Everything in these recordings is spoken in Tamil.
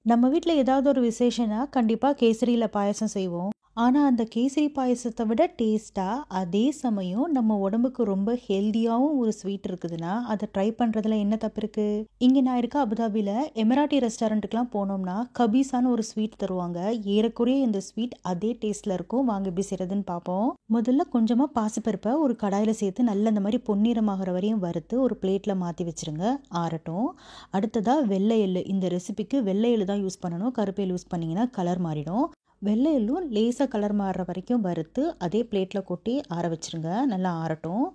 நம்ம வீட்ல ஏதாவது ஒரு விசேஷம்னா கண்டிப்பா கேசரியில பாயாசம் செய்வோம். ஆனா, அந்த கேசரி பாயாசத்த விட டேஸ்ட்டா, அதே சமயம் நம்ம உடம்புக்கு ரொம்ப ஹெல்தியாவும் ஒரு ஸ்வீட் இருக்குதுன்னா, அத ட்ரை பண்றதுல என்ன தப்பு இருக்கு? இங்க நான் இருக்க அபுதாபில எமிராட்டி ரெஸ்டாரண்ட்டுக்குலாம் போனோம்னா, கபீஸான்னு ஒரு ஸ்வீட் தருவாங்க. ஏறக்குறைய இந்த ஸ்வீட் அதே டேஸ்ட்ல இருக்கும். வாங்க எப்படி செய்றதுன்னு பார்ப்போம். முதல்ல கொஞ்சமா பாசிப்பருப்ப ஒரு கடாயில சேர்த்து நல்லா இந்த மாரி பொன்னிறமாகுற வரையும் வறுத்து ஒரு பிளேட்ல மாத்தி வச்சுருங்க. ஆறட்டும். அடுத்ததா வெள்ளை எள்ளு. இந்த ரெசிபிக்கு வெள்ளை எள்ளு தான் யூஸ் பண்ணணும். கருப்பு எள்ளு யூஸ் பண்ணீங்கன்னா கலர் மாறிடும். வெள்ளை எள்ளும் லேசாக கலர் மாறுற வரைக்கும் வறுத்து அதே பிளேட்டில் கொட்டி ஆற வச்சுருங்க. நல்லா ஆறட்டும்.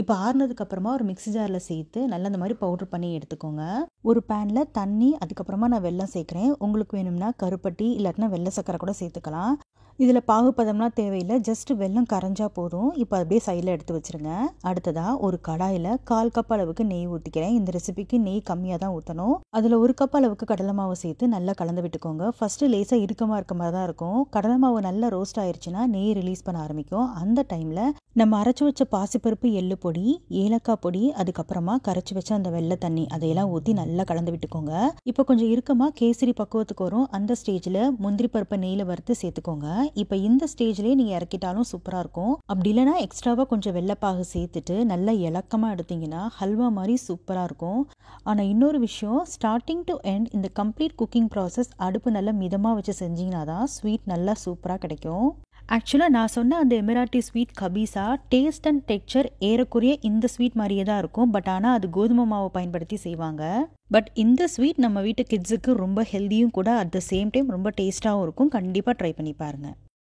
இப்போ ஆறுனதுக்கப்புறமா ஒரு மிக்ஸி ஜாரில் சேர்த்து நல்லா இந்த மாதிரி பவுட்ரு பண்ணி எடுத்துக்கோங்க. ஒரு பேனில் தண்ணி, அதுக்கப்புறமா நான் வெல்லம் சேர்க்குறேன். உங்களுக்கு வேணும்னா கருப்பட்டி இல்லாட்டினா வெள்ளை சக்கரை கூட சேர்த்துக்கலாம். இதில் பாகுபதம்லாம் தேவையில்லை. ஜஸ்ட் வெல்லம் கரைஞ்சா போதும். இப்போ அப்படியே சைடில் எடுத்து வச்சுருங்க. அடுத்ததாக ஒரு கடாயில் 1/4 கப் அளவுக்கு நெய் ஊற்றிக்கிறேன். இந்த ரெசிபிக்கு நெய் கம்மியாக தான் ஊற்றணும். அதில் 1 கப் அளவுக்கு கடலை மாவு சேர்த்து நல்லா கலந்து விட்டுக்கோங்க. ஃபஸ்ட்டு லேசாக இறுக்கமாக இருக்க மாதிரி தான் இருக்கும். கடலை மாவு நல்லா ரோஸ்ட் ஆயிடுச்சுன்னா நெய் ரிலீஸ் பண்ண ஆரம்பிக்கும். அந்த டைமில் நம்ம அரைச்சி வச்ச பாசிப்பருப்பு, எள்ளு பொடி, ஏலக்காய் பொடி, அதுக்கப்புறமா கரைச்சி வச்ச அந்த வெள்ளை தண்ணி அதையெல்லாம் ஊற்றி நல்லா கலந்து விட்டுக்கோங்க. இப்போ கொஞ்சம் இறுக்கமாக கேசரி பக்குவத்துக்கு வரும். அந்த ஸ்டேஜில் முந்திரி பருப்பை நெய்யில் வறுத்து சேர்த்துக்கோங்க. இப்போ இந்த ஸ்டேஜ்லேயே நீங்கள் இறக்கிட்டாலும் சூப்பராக இருக்கும். அப்படி இல்லைனா எக்ஸ்ட்ராவாக கொஞ்சம் வெள்ளைப்பாகு சேர்த்துட்டு நல்லா இலக்கமாக எடுத்தீங்கன்னா ஹல்வா மாதிரி சூப்பராக இருக்கும். ஆனால் இன்னொரு விஷயம், ஸ்டார்டிங் டு எண்ட் இந்த கம்ப்ளீட் குக்கிங் ப்ராசஸ் அடுப்பு நல்லா மிதமாக வச்சு செஞ்சிங்கன்னா தான் ஸ்வீட் நல்லா சூப்பராக கிடைக்கும். ஆக்சுவலாக நான் சொன்ன அந்த Emirati sweet khabeesa taste and texture ஏறக்குறைய இந்த ஸ்வீட் மாதிரியே தான் இருக்கும். பட் ஆனால் அது கோதுமை மாவை பயன்படுத்தி செய்வாங்க. பட் இந்த ஸ்வீட் நம்ம வீட்டு கிட்ஸுக்கு ரொம்ப ஹெல்தியும் கூட, அட் த சேம் டைம் ரொம்ப டேஸ்ட்டாகவும் இருக்கும். கண்டிப்பாக ட்ரை பண்ணி பாருங்கள்.